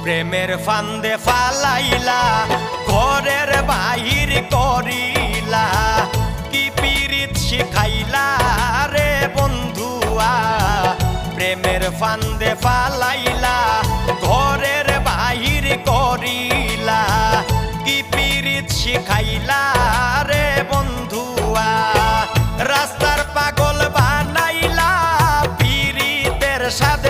প্রেমের ফান্দে ফালাইলা ঘরের বাহির করিলা কি পীড়িত শিখাইলা রে বন্ধুয়া প্রেমের ফান্দে ফালাইলা ঘরের বাহির করিলা কি পীড়িত শিখাইলা রে বন্ধুয়া রাস্তার পাগল বানাইলা পীড়িতের সাথে